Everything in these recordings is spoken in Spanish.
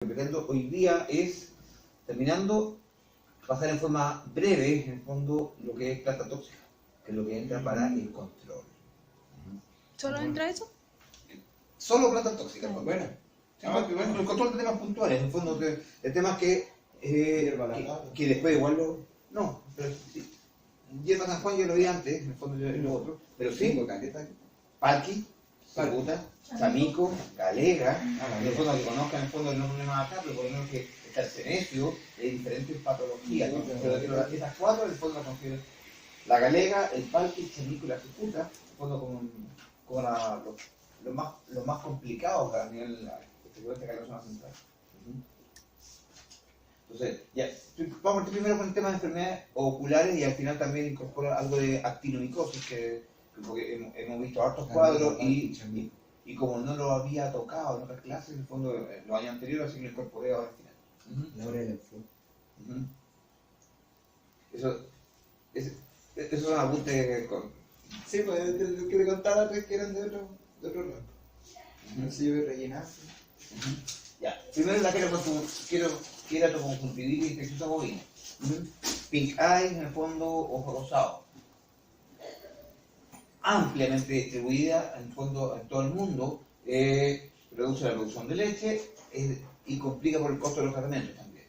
Lo que pretendo hoy día es, terminando, pasar en forma breve, en el fondo, lo que es planta tóxica, que es lo que entra para el control. ¿Solo entra eso? Solo plantas tóxicas, pues bueno. El control de temas puntuales, en el fondo, de temas que después igual lo... No, pero sí. Hierba San Juan yo lo vi antes, en el fondo yo lo otro, pero sí, Palqui, Saguta, Chamico, Galega, en el fondo que conozcan en el fondo el nombre más acá, pero por lo menos que está el cenecio, hay diferentes patologías, ¿no? Pero estas cuatro en el fondo las considero la Galega, el Palqui, el Chamico y la Cicuta, en el fondo como los más complicados a nivel de la zona central. Entonces, ya, vamos a partir primero con el tema de enfermedades oculares y al final también incorpora algo de actinomicosis, porque hemos visto hartos cuadros y como no lo había tocado en otras clases, en el fondo, los años anteriores, así que lo incorporé ahora al final. La hora del flu. Esos son apuntes con... Sí, pues lo que le contaba antes que eran de otro rango. Así yo voy a rellenar. Ya, primero la queratoconjuntivitis infecciosa bovina. Pink eye, en el fondo, ojo rosado. Ampliamente distribuida, en el fondo, en todo el mundo. Reduce la producción de leche y complica por el costo de los tratamientos también.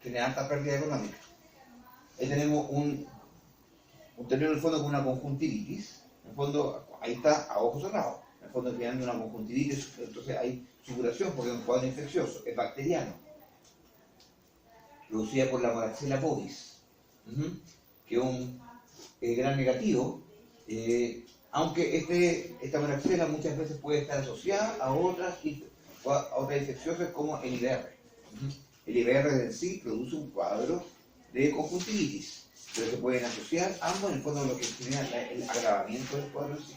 Tiene alta pérdida económica. Ahí tenemos un término en el fondo con una conjuntivitis. En el fondo, ahí está a ojos cerrados. En el fondo, creando una conjuntivitis, entonces hay supuración porque es un cuadro infeccioso, es bacteriano. Producida por la Moraxella bovis, que es un gran negativo, aunque esta Moraxella muchas veces puede estar asociada a otras infecciosas como el IBR. El IBR en sí produce un cuadro de conjuntivitis, pero se pueden asociar ambos en el fondo lo que genera el agravamiento del cuadro en sí.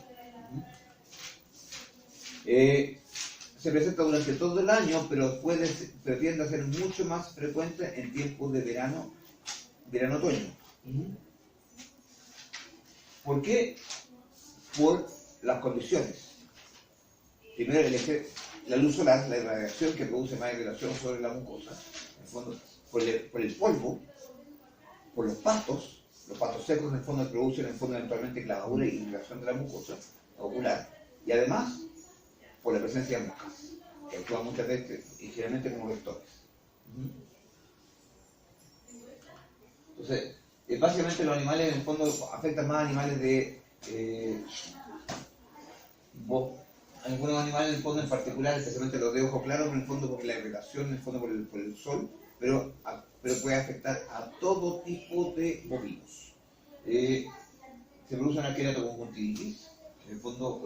Se presenta durante todo el año, pero tiende a ser mucho más frecuente en tiempos de verano-otoño. ¿Por qué? Por las condiciones. Primero, la luz solar, la irradiación que produce más irradiación sobre la mucosa, en el fondo, por el polvo, por los pastos secos en el fondo producen eventualmente clavadura y irritación de la mucosa ocular, y además por la presencia de moscas, que actúan muchas veces y generalmente como vectores. Entonces, básicamente los animales en el fondo afectan más a animales de... algunos animales en el fondo en particular, especialmente los de ojo claro, en el fondo por la irritación, en el fondo por el sol, pero puede afectar a todo tipo de bovinos. Se produce una queratoconjuntivitis, en el fondo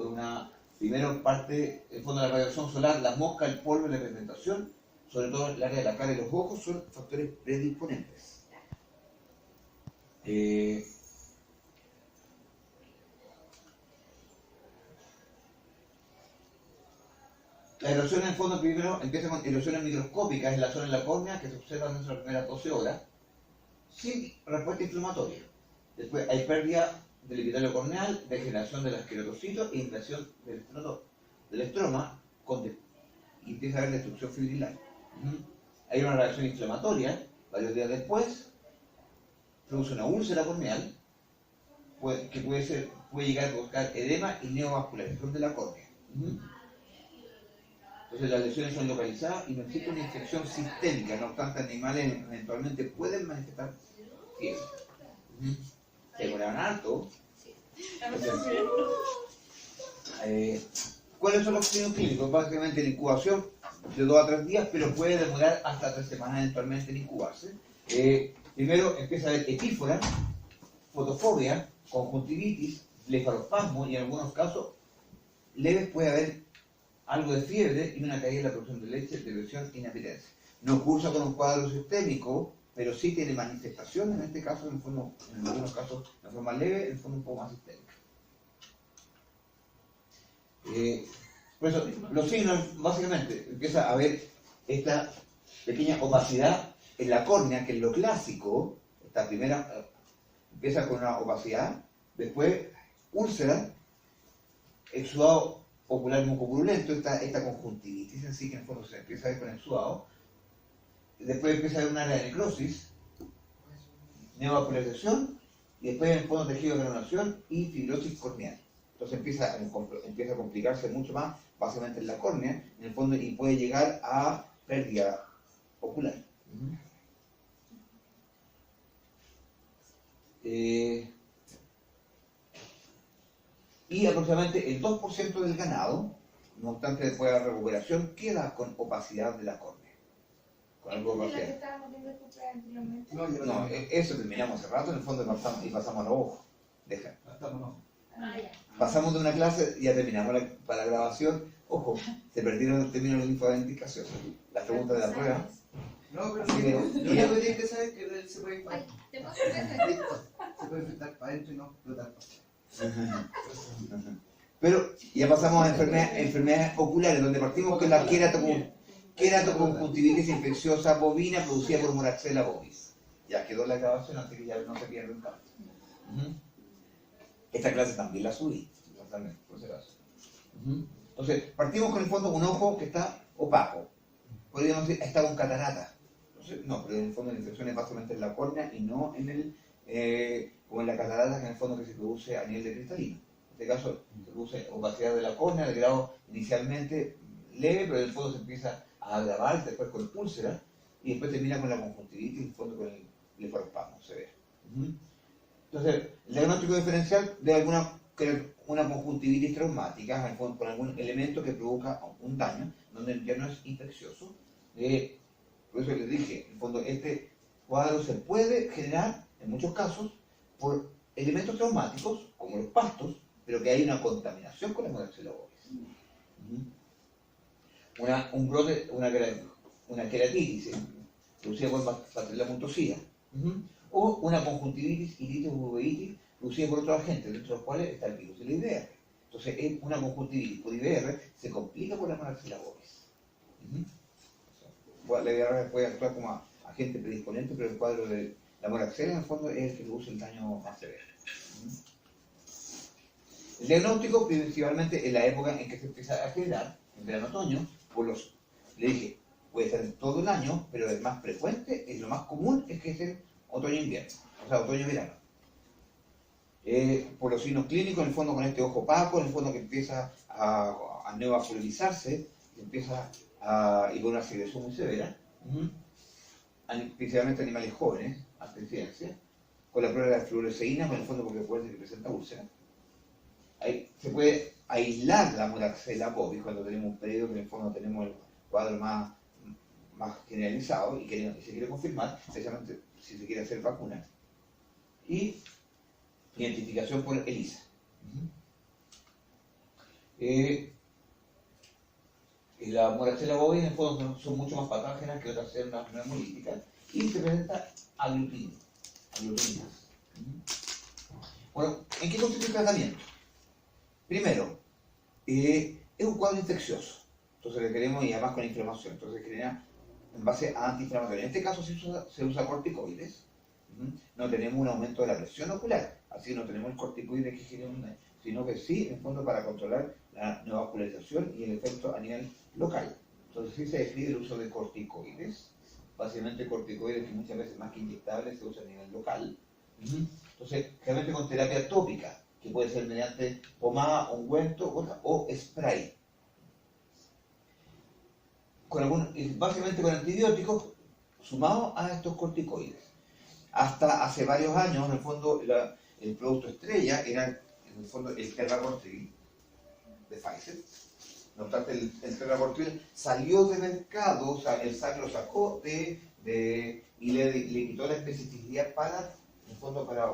primero parte, en el fondo de la radiación solar, las moscas, el polvo y la pigmentación, sobre todo el área de la cara y los ojos, son factores predisponentes. La erosión en el fondo primero empieza con erosiones microscópicas en la zona de la córnea que se observan en las primeras 12 horas, sin respuesta inflamatoria. Después hay pérdida del epitelio corneal, degeneración de los queratocitos e inflación del estroma y empieza a haber destrucción fibrilar. Hay una reacción inflamatoria, varios días después, produce una úlcera corneal que puede llegar a provocar edema y neovascularización de la córnea. Entonces las lesiones son localizadas y no existe una infección sistémica, no obstante animales eventualmente pueden manifestar fiebre. Se demoran harto. ¿Cuáles son los signos clínicos? Básicamente la incubación de 2 a 3 días, pero puede demorar hasta 3 semanas eventualmente en incubarse. Primero empieza a haber epífora, fotofobia, conjuntivitis, blefarospasmo y en algunos casos leves puede haber algo de fiebre y una caída en la producción de leche, depresión e inapetencia. No cursa con un cuadro sistémico, pero sí tiene manifestación, en este caso, en algunos casos de forma leve, en forma un poco más sistémica. Por eso, los signos, básicamente, empieza a haber esta pequeña opacidad en la córnea, que es lo clásico. Esta primera empieza con una opacidad, después úlcera, exudado ocular mucopurulento, esta conjuntivitis, así que en el fondo se empieza a ver con el sudado. Después empieza a haber un área de necrosis, neovascularización, y después en el fondo tejido de granuación y fibrosis corneal. Entonces empieza a complicarse mucho más, básicamente en la córnea, en el fondo, y puede llegar a pérdida ocular. Y aproximadamente el 2% del ganado, no obstante después de la recuperación, queda con opacidad de la córnea. Con algo de opacidad. No, eso terminamos hace rato, en el fondo pasamos a los ojos. Deja. Pasamos de una clase y ya terminamos para la grabación. Ojo, se perdieron el término de linfodentificación. Las preguntas de la prueba. No, pero Así que, yo ya debería que saber que él se puede infectar. Listo. Se puede infectar para adentro y no explotar. Pero ya pasamos a enfermedades oculares, donde partimos con la queratoconjuntivitis infecciosa bovina producida por Moraxella bovis. Ya quedó la grabación, así que ya no se pierden tanto. Esta clase también la subí, totalmente, por si acaso. Entonces, partimos con el fondo un ojo que está opaco. Podríamos decir, está con catarata. Entonces, no, pero en el fondo la infección es básicamente en la córnea y no en el, como en la catarata, que en el fondo que se produce a nivel de cristalino. En este caso, se produce opacidad de la córnea, de grado inicialmente leve, pero en el fondo se empieza a agravar, después con úlcera, y después termina con la conjuntivitis, en el fondo con el blefarospasmo severo. Entonces, el diagnóstico diferencial de una conjuntivitis traumática, en el fondo, con algún elemento que provoca un daño, donde ya no es infeccioso. Por eso les dije, en el fondo, este cuadro se puede generar, en muchos casos, por elementos traumáticos, como los pastos, pero que hay una contaminación con la Moraxella bovis. Un brote, una queratitis, producida por Bacteria montosida. O una conjuntivitis, iritis o uveitis, producida por otros agentes, dentro de los cuales está el virus de la IBR. Entonces, una conjuntivitis por IBR se complica por la Moraxella bovis. La IBR puede actuar como agente predisponente, pero el cuadro de la Moraxella, en el fondo, es el que produce el daño más severo. El diagnóstico, principalmente en la época en que se empieza a generar, en verano-otoño, le dije, puede ser todo el año, pero el más frecuente, lo más común, es que es el otoño-invierno, o sea, otoño-verano. Por los signos clínicos, en el fondo con este ojo opaco, en el fondo que empieza a neovascularizarse, y con una secreción muy severa, principalmente animales jóvenes, hasta incidencia, con la prueba de la fluoresceína, en el fondo porque puede ser que presenta úlcera. Ahí se puede aislar la Moraxella bovis cuando tenemos un periodo que en el fondo tenemos el cuadro más generalizado y se quiere confirmar, especialmente si se quiere hacer vacuna. Y identificación por ELISA. La Moraxella bovis en el fondo son mucho más patógenas que otras células pneumolíticas y se presenta aglutininas. Bueno, ¿en qué consiste el tratamiento? Primero, es un cuadro infeccioso, entonces le queremos, y además con inflamación, entonces genera en base a antiinflamatorio. En este caso se usa corticoides, no tenemos un aumento de la presión ocular, así no tenemos el corticoide que genera un daño, sino que sí, en fondo, para controlar la neovascularización y el efecto a nivel local. Entonces sí se describe el uso de corticoides, básicamente corticoides que muchas veces más que inyectables se usan a nivel local. Entonces, realmente con terapia tópica, que puede ser mediante pomada, ungüento o spray. Básicamente con antibióticos sumados a estos corticoides. Hasta hace varios años, en el fondo, el producto estrella era en el fondo el Terraportril de Pfizer. No obstante, el Terraportril salió de mercado, o sea, el SAC lo sacó y le quitó la especificidad para, en el fondo, para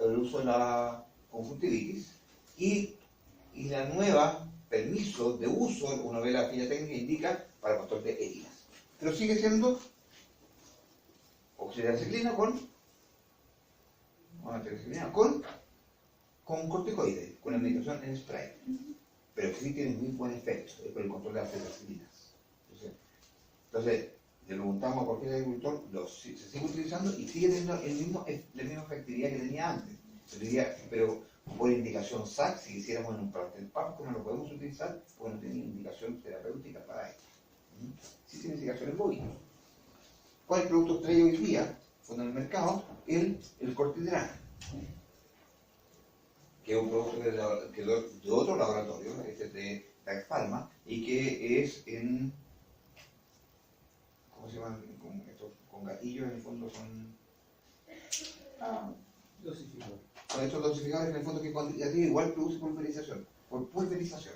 el uso de la conjuntivitis, y la nueva permiso de uso, uno ve la ficha técnica, indica para control de heridas. Pero sigue siendo oxidaciclina con corticoides, con la medicación en spray. Pero sí tiene muy buen efecto, es por el control de las oxidaciclinas. Entonces, le preguntamos a cualquier agricultor, se sigue utilizando y sigue teniendo la misma efectividad que tenía antes. Pero por indicación SAC, si hiciéramos en un plantel PAP, no lo podemos utilizar porque no tiene indicación terapéutica para esto. Sí tiene indicaciones bovinas. ¿Cuál es el producto estrella hoy día? En el mercado, el cortidrana, que es un producto de otro laboratorio, este es de Tag Pharma, y que es en, ¿cómo se llaman? Estos con gatillos, en el fondo son Dosificador. con estos dosificadores, en el fondo que cuantitativo igual produce pulverización, por pulverización,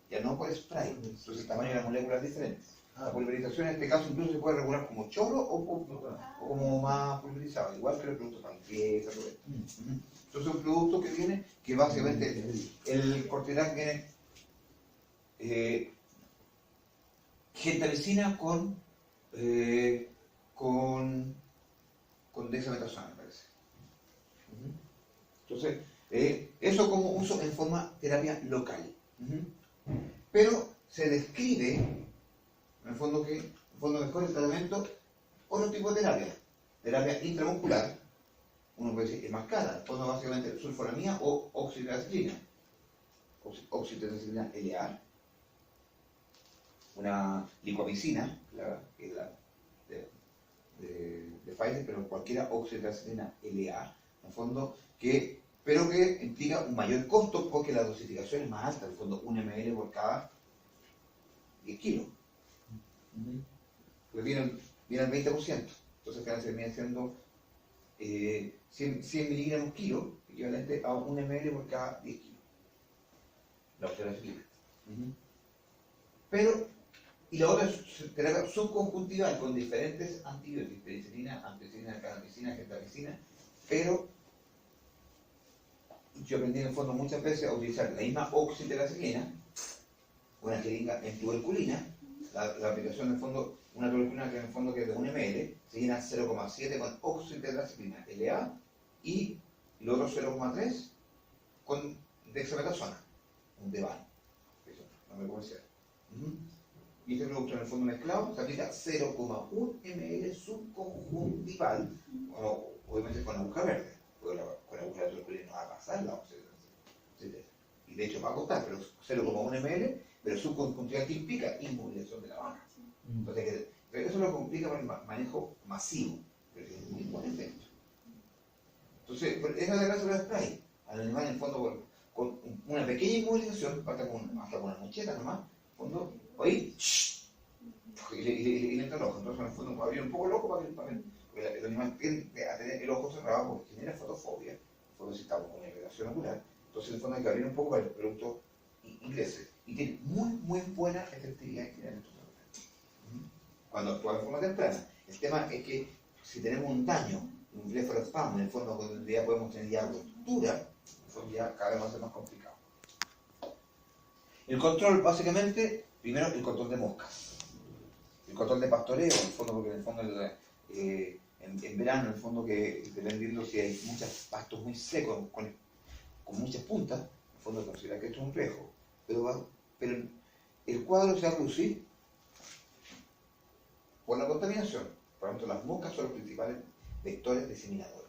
ya no por spray, entonces el tamaño de las moléculas es diferente. La pulverización en este caso incluso se puede regular como chorro o como más pulverizado, igual que el producto para limpieza, todo esto. Entonces es un producto que viene, que básicamente el cortidrana tiene gentamicina con dexametasona, me parece. Entonces, eso como uso en forma terapia local. Pero se describe, en el fondo, mejor el tratamiento otro tipo de terapia intramuscular, uno puede decir es más cara, en el fondo básicamente sulfonamida o oxitetracyclina, oxitetracyclina LA, una licuamicina, que es la de Pfizer, pero cualquiera oxitetracyclina LA, en el fondo, pero que implica un mayor costo porque la dosificación es más alta, en el fondo 1 ml por cada 10 kilos. Pues viene al 20%, entonces al final se viene siendo 100 miligramos kilo, equivalente a 1 ml por cada 10 kilos. La oxitetracyclina. Pero, y la otra es terapia subconjuntival con diferentes antibióticos, penicilina, ampicilina, canapicina, gentamicina, pero yo aprendí en el fondo muchas veces a utilizar la misma oxitetracyclina, una jeringa en tuberculina, la aplicación en el fondo, una tuberculina que en el fondo que es de 1 ml, se llena 0,7 con oxitetracyclina LA y el otro 0,3 con dexametasona, un Devan, nombre comercial. Y este producto en el fondo mezclado se aplica 0,1 ml subconjuntival, obviamente con aguja verde, porque con aguja de tuberculina no va a pasar la oxitetracyclina. Y de hecho va a costar, pero 0,1 ml, pero subconjuntival que implica inmovilización de la vaina. Entonces, pero eso lo complica por el manejo masivo, pero es muy buen efecto. Entonces, esa es la gracia de los spray. Al animal, en el fondo, con una pequeña inmovilización, hasta con una mocheta nomás, en el fondo, ahí, y le entra el ojo. Entonces, en el fondo, abrir un poco el ojo para que el animal tiende a tener el ojo cerrado porque genera fotofobia, si estamos con irritación ocular. Entonces, en el fondo, hay que abrir un poco para que el producto ingrese. Y tiene muy buena efectividad en general. Cuando actúa de forma temprana. El tema es que si tenemos un daño, un blefarospasmo, en el fondo donde ya podemos tener ya ruptura, en el fondo ya cada vez va a ser más complicado. El control, básicamente, primero el control de moscas. El control de pastoreo, en el fondo, porque en el fondo en verano, en el fondo, que dependiendo si hay muchos pastos muy secos, con muchas puntas, en el fondo considera que esto es un riesgo. Pero el cuadro se va a reducir por la contaminación. Por lo tanto, las moscas son los principales vectores diseminadores.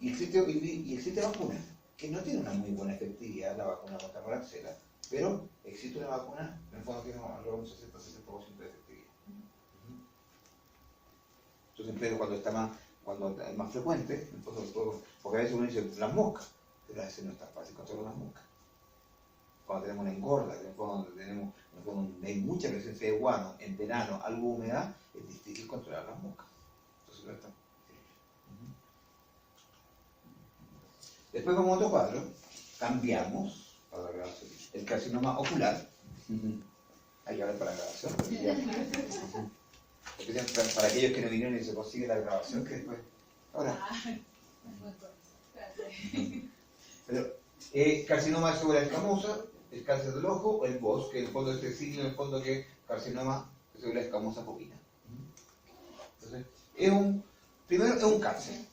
Y existe vacuna, que no tiene una muy buena efectividad, la vacuna contra la varicela, pero existe una vacuna, en el fondo tiene alrededor de un 60-70% de efectividad. Entonces, pero cuando es más frecuente, en el fondo, porque a veces uno dice las moscas, pero a veces no es tan fácil controlar las moscas. Cuando tenemos una engorda, en el fondo donde hay mucha presencia de guano, en verano, algo de humedad, es difícil controlar las moscas. Entonces, no está. Después vamos a otro cuadro, cambiamos para la grabación. El carcinoma ocular. Hay que ver para la grabación. Para aquellos que no vinieron y se consigue la grabación, que después. Ahora. Pero, carcinoma de célula escamosa, el cáncer del ojo, el BOS, que en el fondo es el signo, en el fondo que es carcinoma de célula escamosa bovina. Entonces, primero es un cáncer.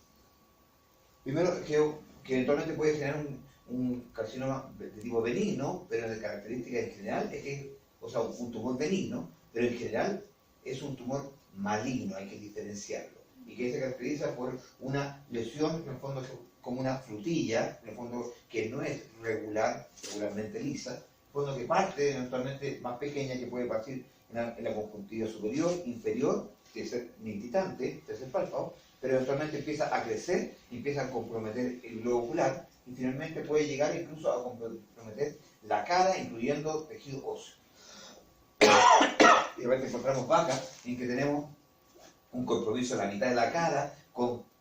Primero que eventualmente puede generar un carcinoma de tipo benigno, pero la característica en general es que, o sea, un tumor benigno, pero en general es un tumor maligno, hay que diferenciarlo. Y que se caracteriza por una lesión, en el fondo, como una frutilla, en el fondo, que no es regularmente lisa, en el fondo que parte eventualmente más pequeña, que puede partir en la conjuntiva superior, inferior, que es el nititante, que es el párpado, pero eventualmente empieza a crecer, empieza a comprometer el globo ocular y finalmente puede llegar incluso a comprometer la cara, incluyendo tejido óseo. Y de repente encontramos vacas en que tenemos un compromiso en la mitad de la cara, con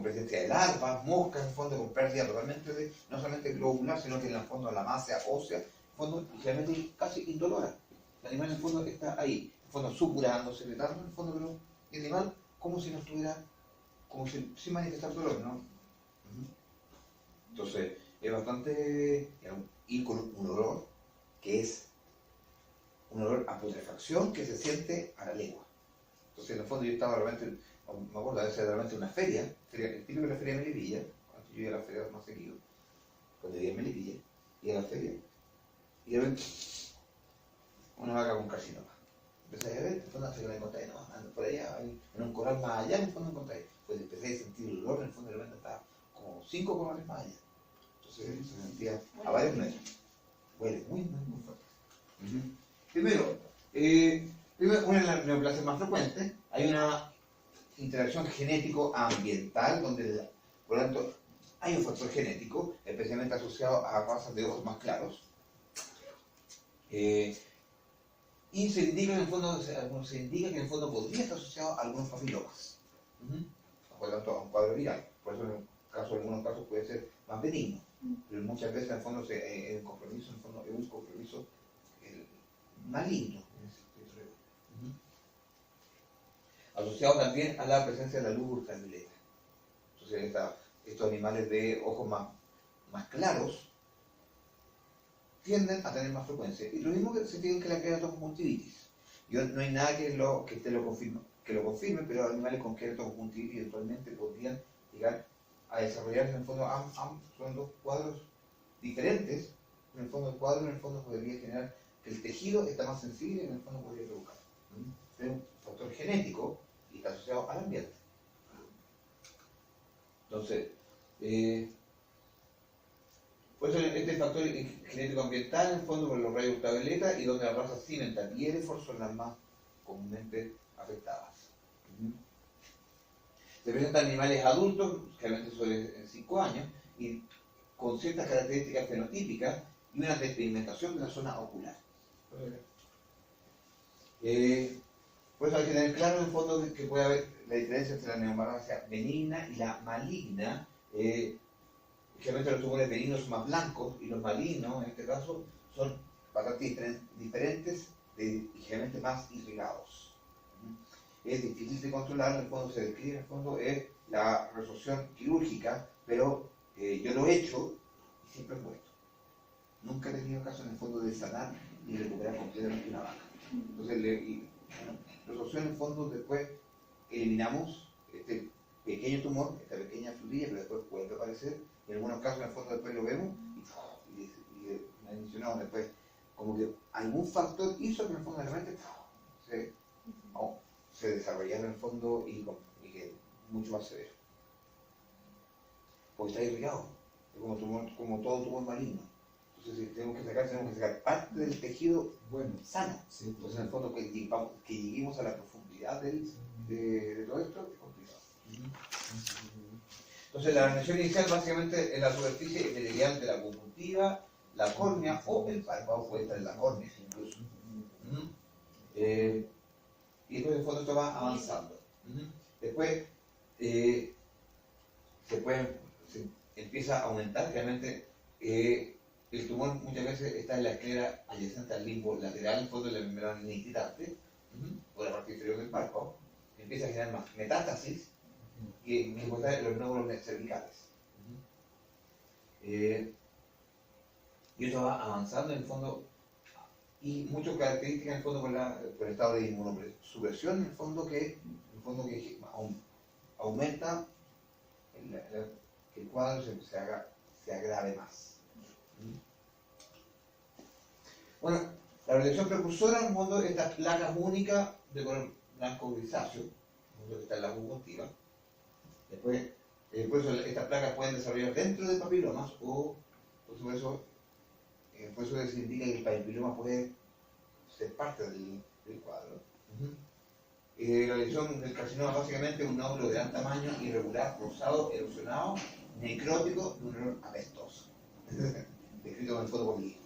presencia de larvas, moscas, en el fondo con pérdida totalmente de, no solamente el globo ocular, sino que en el fondo la masa ósea, en el fondo realmente casi indolora. El animal en el fondo está ahí, en el fondo supurando, secretando, en el fondo, pero el animal como si no estuviera, como si, sin manifestar dolor, ¿no? Entonces, es bastante, ir con un olor que es un olor a putrefacción que se siente a la lengua. Entonces, en el fondo yo estaba realmente, me acuerdo de ser realmente una feria, el típico de la feria de Melipilla, cuando yo iba a la feria más seguido, cuando vivía en Melipilla, iba a la feria, y de repente, una vaca con carcinoma. Empecé a ver, en el fondo hasta que la encontré, no, ando por allá, en un corral más allá, en el fondo encontré. Pues empecé a sentir el olor, en el fondo de repente estaba como 5 corrales más allá. Entonces se sentía a varios metros. Huele muy fuerte. Primero, una de las neoplasias más frecuentes, hay una interacción genético-ambiental, donde, por lo tanto, hay un factor genético, especialmente asociado a razas de ojos más claros. Y se indica, que en el fondo podría estar asociado a algunos papilomas. Por lo tanto, a un cuadro viral. Por eso, en algunos casos puede ser más benigno. Pero muchas veces, en el fondo, es un compromiso maligno. Asociado también a la presencia de la luz ultravioleta. Entonces, estos animales de ojos más claros tienden a tener más frecuencia. Y lo mismo que se tiene que la queratoconjuntivitis. No hay nada que lo confirme, pero animales con queratoconjuntivitis eventualmente podrían llegar a desarrollarse. En el fondo, son dos cuadros diferentes. En el fondo, el cuadro podría generar que el tejido está más sensible y en el fondo podría provocar. Es un factor genético y está asociado al ambiente. Entonces, por eso este factor genético ambiental, en el fondo, por los rayos ultravioleta, y donde las razas Simmental y Hereford son las más comúnmente afectadas. Se presentan animales adultos, generalmente sobre 5 años, y con ciertas características fenotípicas y una despigmentación de la zona ocular. Por eso hay que tener claro en el fondo que puede haber la diferencia entre la neoplasia benigna y la maligna. Generalmente los tumores benignos son más blancos y los malignos, en este caso, son bastante diferentes y generalmente más irrigados. Es difícil de controlar, en el fondo se describe, en el fondo es la resorción quirúrgica, pero yo lo he hecho y siempre he muerto. Nunca he tenido caso en el fondo de sanar y recuperar completamente una vaca. Entonces, resorción en el fondo después eliminamos este pequeño tumor, esta pequeña frutilla, pero después vuelve a aparecer. En algunos casos en el fondo después lo vemos y me han mencionado después como que algún factor hizo que en el fondo de repente se desarrollara en el fondo y que es mucho más severo. Porque está irrigado, como todo tumor maligno. Entonces, si tenemos que sacar parte del tejido sano. Sí. Entonces, en el fondo, que lleguemos a la profundidad de todo esto es complicado. Entonces, la radiación inicial básicamente es la superficie epitelial de la conjuntiva, la córnea o el párpado, puede estar en la córnea incluso. Y después, en el fondo, esto va avanzando. Después, se empieza a aumentar, realmente. El tumor muchas veces está en la esclera adyacente al limbo lateral, en fondo de la membrana nititante, o la parte inferior del párpado, empieza a generar más metástasis y encontrar los nódulos cervicales. Y eso va avanzando en el fondo, y muchas características en el fondo por el estado de inmunosupresión, en el fondo que aumenta que el cuadro se agrave más. Bueno, la radiación precursora, en el fondo, estas placas únicas de color blanco grisáceo, que está en la conjuntiva. Después Por eso estas placas pueden desarrollar dentro de papilomas o, por eso se indica que el papiloma puede ser parte del cuadro. La lesión del carcinoma básicamente es un nódulo de gran tamaño, irregular, rosado, erosionado, necrótico de un olor apestoso. Descrito en el foto por Lee.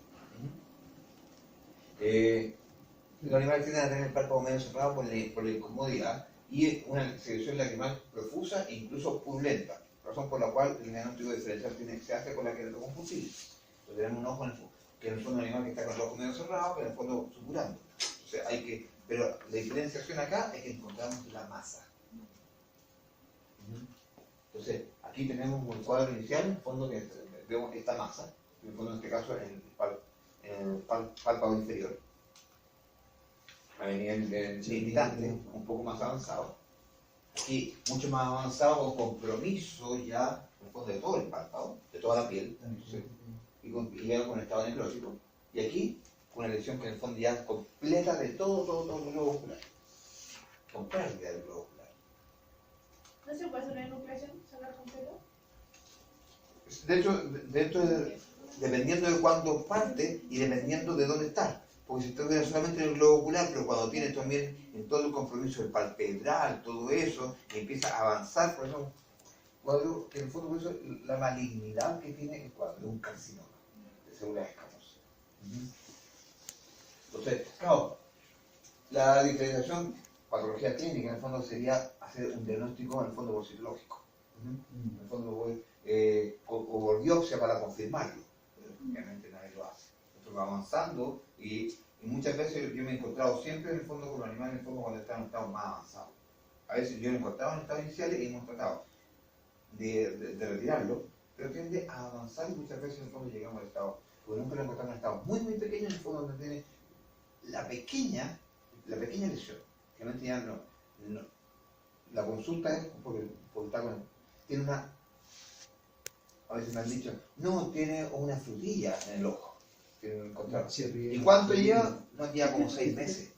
Los animales tienden a tener el párpado medio cerrado por la incomodidad y una secreción lacrimal profusa e incluso purulenta, razón por la cual el diagnóstico diferencial se hace con la queratoconjuntivitis. Entonces tenemos un ojo en el fondo, que en el fondo es un animal que está con el ojo medio cerrado, pero en el fondo supurando. Entonces pero la diferenciación acá es que encontramos la masa. Entonces aquí tenemos un cuadro inicial, en el fondo que vemos esta masa, en el fondo en este caso en el párpado inferior, a nivel limitante, un poco más avanzado. Aquí mucho más avanzado con compromiso ya en el fondo de todo el párpado, de toda la piel, entonces, y ya con estado necrótico. Y aquí con una lesión que en el fondo ya completa de todo el globo ocular, con pérdida del globo ocular. ¿No se puede hacer una enucleación, sacar completo? De hecho, dependiendo de cuándo parte y dependiendo de dónde está. Porque si estuviera solamente en el globo ocular, pero cuando tiene también en todo el compromiso del palpebral, todo eso, y empieza a avanzar, por eso, cuadro que en el fondo, por eso, la malignidad que tiene el cuadro, es un carcinoma de células escamosas. Entonces, claro, la diferenciación, patología clínica, en el fondo sería hacer un diagnóstico, en el fondo, por citológico. En el fondo, o por biopsia para confirmarlo, pero realmente nadie lo hace. Entonces va avanzando y muchas veces yo me he encontrado siempre en el fondo con los animales, en el fondo cuando están en estado más avanzado. A veces yo lo he encontrado en estados iniciales y hemos tratado de retirarlo, pero tiende a avanzar y muchas veces en el fondo llegamos al estado, porque nunca lo encontramos en estado muy pequeño, en el fondo donde tiene la pequeña lesión. Realmente ya no, la consulta es porque está tiene una, a veces me han dicho, no, tiene una frutilla en el ojo. ¿Y cuánto lleva? No, lleva como 6 meses.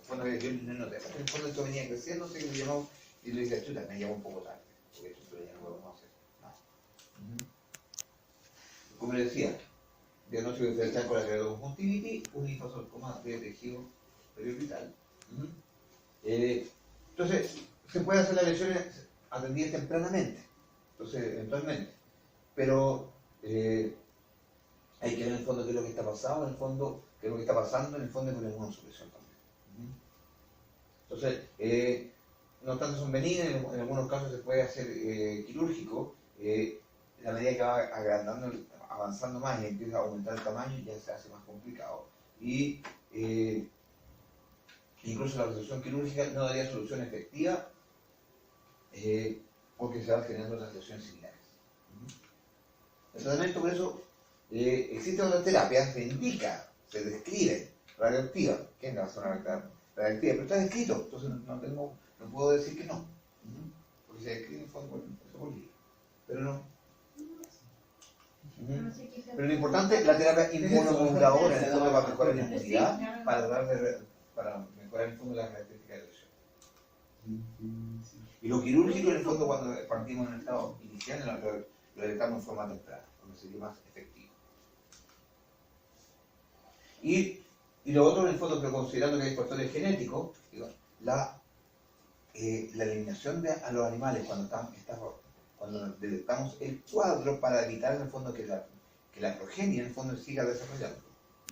Cuando yo no noté, en el fondo esto venía creciendo, sé que lo llamamos, y le dije, chuta, me lleva un poco tarde, porque esto ya no lo podemos hacer. No. Como le decía, diagnóstico diferencial con la queratoconjuntivitis, un linfosarcoma de tejido periorbital. Entonces, se puede hacer las lesiones atendidas tempranamente, entonces, eventualmente, pero hay que ver en el fondo qué es lo que está pasando, en el fondo, qué es lo que está pasando en el fondo con la inmunosupresión también. Entonces, no tanto son benignas, en algunos casos se puede hacer quirúrgico, a medida que va avanzando más y empieza a aumentar el tamaño, ya se hace más complicado. Y incluso la resección quirúrgica no daría solución efectiva porque se van generando las lesiones similares. El tratamiento por eso existe otra terapia, se indica, se describe, radioactiva. ¿Quién va a hacer una radioactiva? Pero está descrito, entonces no puedo decir que no. Porque se describe en fondo por libro. Pero no. Pero lo importante es la terapia inmunomoduladora en el fondo para mejorar la inmunidad, para mejorar en el fondo la característica de la lesión. Y lo quirúrgico en el fondo cuando partimos en el estado inicial lo detectamos en forma temprana, donde sería más efectivo. Y lo otro en el fondo, pero considerando que hay factores genéticos, la eliminación a los animales cuando detectamos el cuadro para evitar en el fondo que la progenie en el fondo siga desarrollando.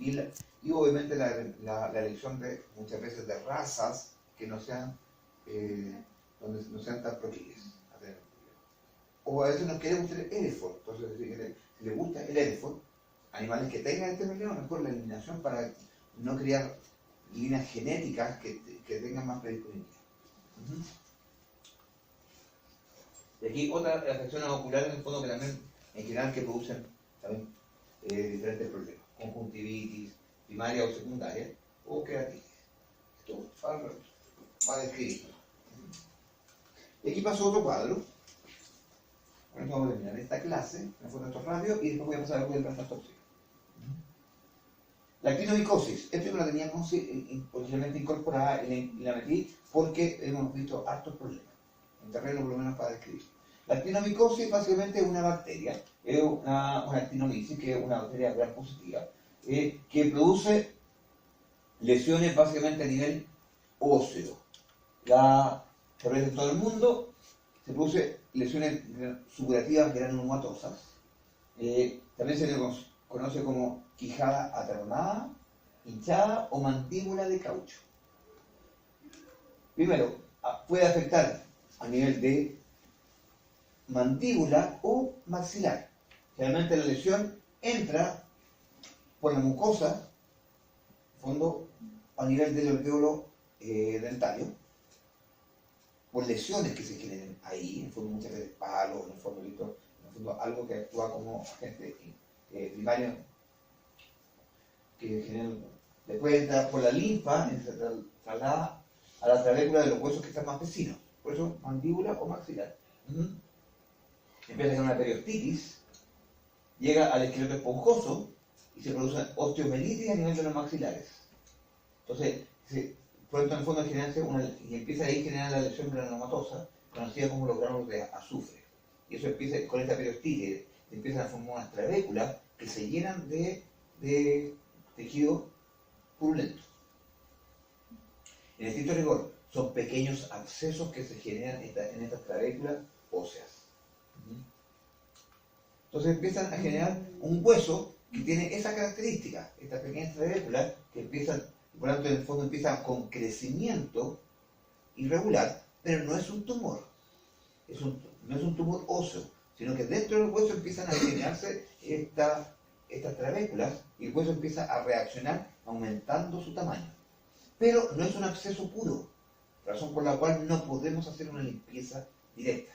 Y obviamente la elección de muchas veces de razas que no sean donde no sean tan proclives a tener un problema. O a veces nos queremos tener Hereford, entonces si le gusta el Hereford, animales que tengan este problema, mejor la eliminación para no crear líneas genéticas que tengan más predisponibilidad. Y aquí otras afecciones oculares en el fondo que también en general que producen también diferentes problemas, conjuntivitis primaria o secundaria o queratitis. Esto para describirlo. Y aquí pasó otro cuadro. Con esto vamos a terminar esta clase, en el fondo esto rápido, y después voy a pasar a ver el transtóxico. La actinomicosis, esto no la teníamos posiblemente incorporada y la metí porque hemos visto hartos problemas, en terreno por lo menos para describir. La actinomicosis básicamente es una bacteria, es una actinomicosis, que es una bacteria gram positiva, que produce lesiones básicamente a nivel óseo. Se produce en todo el mundo, se produce lesiones supurativas granulomatosas. También se le conoce como quijada aternada, hinchada o mandíbula de caucho. Primero, puede afectar a nivel de mandíbula o maxilar. Generalmente la lesión entra por la mucosa, fondo, a nivel del alveolo dentario, por lesiones que se generen ahí, en el fondo muchas veces palos, en el fondo algo que actúa como agente primario, que genera, después entra por la linfa, se traslada a la trabécula de los huesos que están más vecinos, por eso mandíbula o maxilar. Empieza a tener una periostitis, llega al esqueleto esponjoso y se produce osteomelitis a nivel de los maxilares. Entonces, pronto en el fondo y empieza ahí a generar la lesión granulomatosa, conocida como los gránulos de azufre. Y eso empieza con esta periostitis, empiezan a formar unas trabéculas que se llenan de tejido purulento. En estricto rigor, son pequeños abscesos que se generan en estas trabéculas óseas. Entonces empiezan a generar un hueso que tiene esa característica, estas pequeñas trabéculas que empiezan, por lo tanto en el fondo empiezan con crecimiento irregular, pero no es un tumor, no es un tumor óseo, sino que dentro del hueso empiezan a generarse estas trabéculas y el hueso empieza a reaccionar aumentando su tamaño. Pero no es un absceso puro, razón por la cual no podemos hacer una limpieza directa.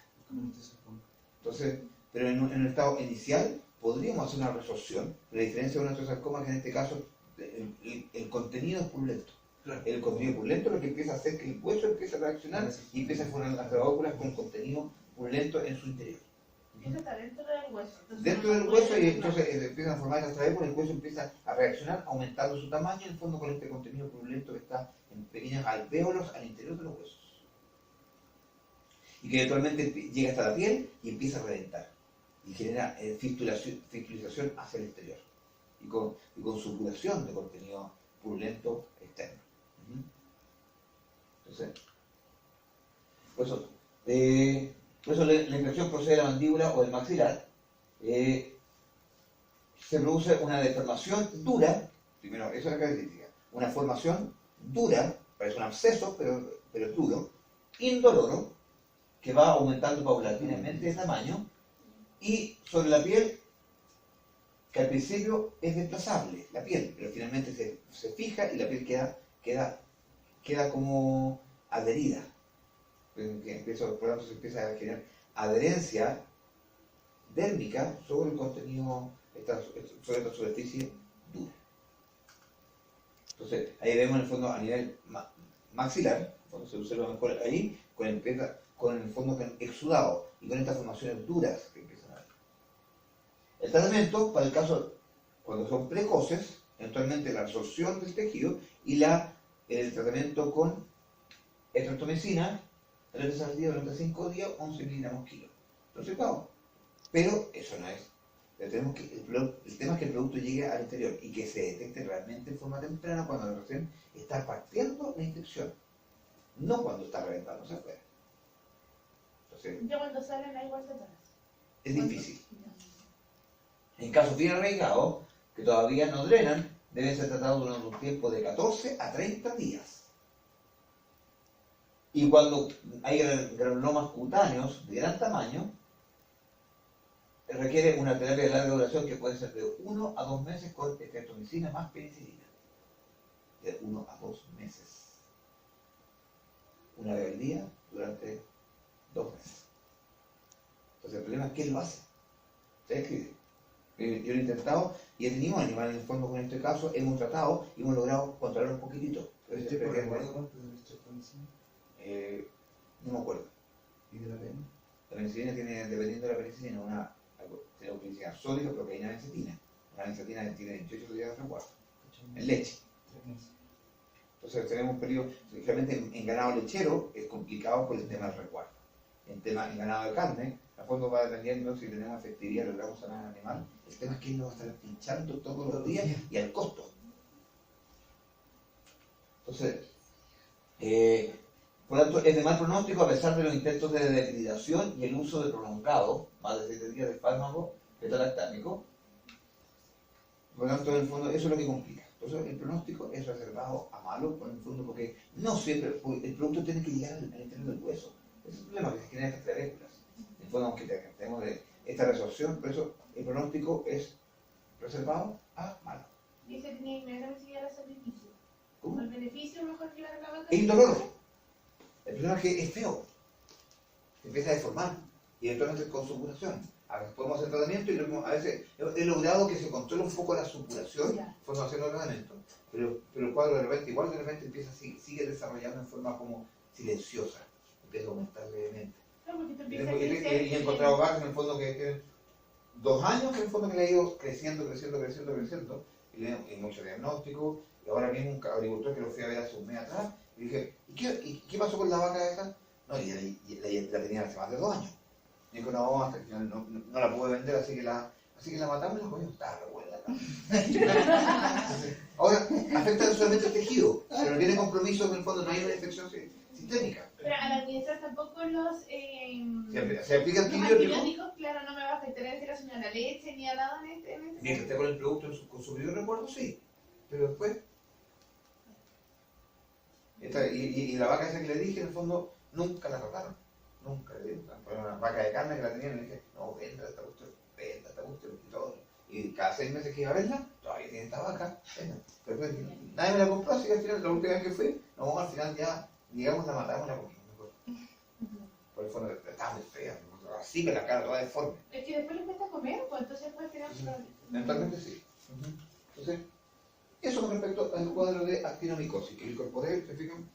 Entonces, pero en un estado inicial podríamos hacer una resorción, la diferencia de un osteosarcoma es que en este caso el contenido es purulento. Claro. El contenido purulento es lo que empieza a hacer que el hueso empiece a reaccionar y empieza a formar las trabéculas con contenido purulento en su interior. Eso está dentro del hueso. Dentro del hueso y entonces empiezan a formar las trabéculas, el hueso empieza a reaccionar aumentando su tamaño, en el fondo con este contenido purulento que está en pequeños alvéolos al interior de los huesos. Y que eventualmente llega hasta la piel y empieza a reventar. Y genera fistulización hacia el exterior. Y con supuración de contenido purulento externo. Entonces, por eso la infección procede de la mandíbula o del maxilar. Se produce una deformación dura, primero, eso es la característica, una formación dura, parece un absceso, pero es duro, indoloro, que va aumentando paulatinamente de tamaño, y sobre la piel, que al principio es desplazable, la piel, pero finalmente se fija y la piel queda como adherida. Por lo tanto se empieza a generar adherencia dérmica sobre el contenido, sobre esta superficie dura. Entonces, ahí vemos en el fondo a nivel maxilar, cuando se observa mejor ahí, con el fondo exudado y con estas formaciones duras que empiezan a ver. El tratamiento, para el caso, cuando son precoces, eventualmente la absorción del tejido y el tratamiento con estreptomicina, 3 veces al día durante 5 días, 11 miligramos kilo. Entonces, claro, pero eso no es. El tema es que el producto llegue al interior y que se detecte realmente en forma temprana cuando recién está partiendo la infección, no cuando está reventándose afuera. Entonces, ya cuando salen hay vuelta atrás. es difícil. En casos bien arraigados, que todavía no drenan, deben ser tratados durante un tiempo de 14 a 30 días. Y cuando hay granulomas cutáneos de gran tamaño, requiere una terapia de larga duración que puede ser de 1 a 2 meses con estreptomicina más penicilina. De 1 a 2 meses. Una vez al día durante 2 meses. Entonces el problema es quién lo hace. Se escribe. Yo lo he intentado y he tenido animales en el fondo con este caso, hemos tratado y hemos logrado controlar un poquitito. ¿Por recuerdo cuánto de la estreptomicina? No me acuerdo. ¿Y de la pena? La penicilina tiene, dependiendo de la penicilina, tiene penicilina sólida, proteína bencetina. La bencetina tiene 28 días de resguardo. En leche. 3 meses. Entonces tenemos un periodo, realmente en ganado lechero es complicado por el tema del resguardo. en ganado de carne, a fondo va dependiendo si tenemos efectividad, logramos sanar al animal. El tema es que él lo va a estar pinchando todos los días y al costo. Entonces, por lo tanto, es de mal pronóstico a pesar de los intentos de debilidación y el uso de prolongado, más de 7 días de fármaco beta-lactámico. Por lo tanto, en el fondo, eso es lo que complica. Por eso el pronóstico es reservado a malo, por el fondo, porque no siempre el producto tiene que llegar al interior del hueso. Ese es el problema que se genera estas clavículas. En el fondo, aunque tenemos esta resorción, por eso el pronóstico es reservado a malo. Dice que tenía inmediatamente llegar a sacrificio. ¿Cómo? El beneficio es mejor llevar a la vaca. Es indoloro. El problema es que es feo. Se empieza a deformar. Y eventualmente con supuración. A veces podemos hacer tratamiento y a veces he logrado que se controle un poco la supuración, Ya. forma haciendo tratamiento. Pero el cuadro de repente, igual de repente empieza sigue desarrollando en forma como silenciosa. Empieza a aumentar levemente. No, porque te Y empieza a he crecer. encontrado casos en el fondo que tienen 2 años en el fondo que le ha ido creciendo. Y mucho diagnóstico. Y ahora mismo un agricultor que lo fui a ver hace un mes atrás. Y dije, ¿y qué pasó con la vaca esa? No, y la tenía hace más de 2 años. Y dijo, no, hasta que no la pude vender, así que la matamos y la comimos. Estaba re buena. Ahora, afecta solamente el tejido, pero no tiene compromiso en el fondo, no hay una infección sistémica. Pero al administrar tampoco los Se aplica antibiótico. antibióticos, claro, no me va a afectar en este caso ni a la leche ni a nada en este Mientras esté con el producto con su periodo de recuerdo, sí. Pero después. Y la vaca esa que le dije, en el fondo, nunca la trataron. Nunca le dieron. Fue una vaca de carne que la tenían y le dije, no, venda esta cuestión, y todo. Y cada 6 meses que iba a verla, todavía tiene esta vaca. Venda. Pero después, nadie me la compró, así que al final, la última vez que fui, no, al final ya, digamos, la matamos y la comimos. Por el fondo, estaba muy fea, así que la cara toda deforme. Es que después le cuesta comer, pues entonces puede tener problemas. Mentalmente sí. Entonces, eso con respecto al cuadro de actinomicosis, que lo incorporé, ¿se fijan?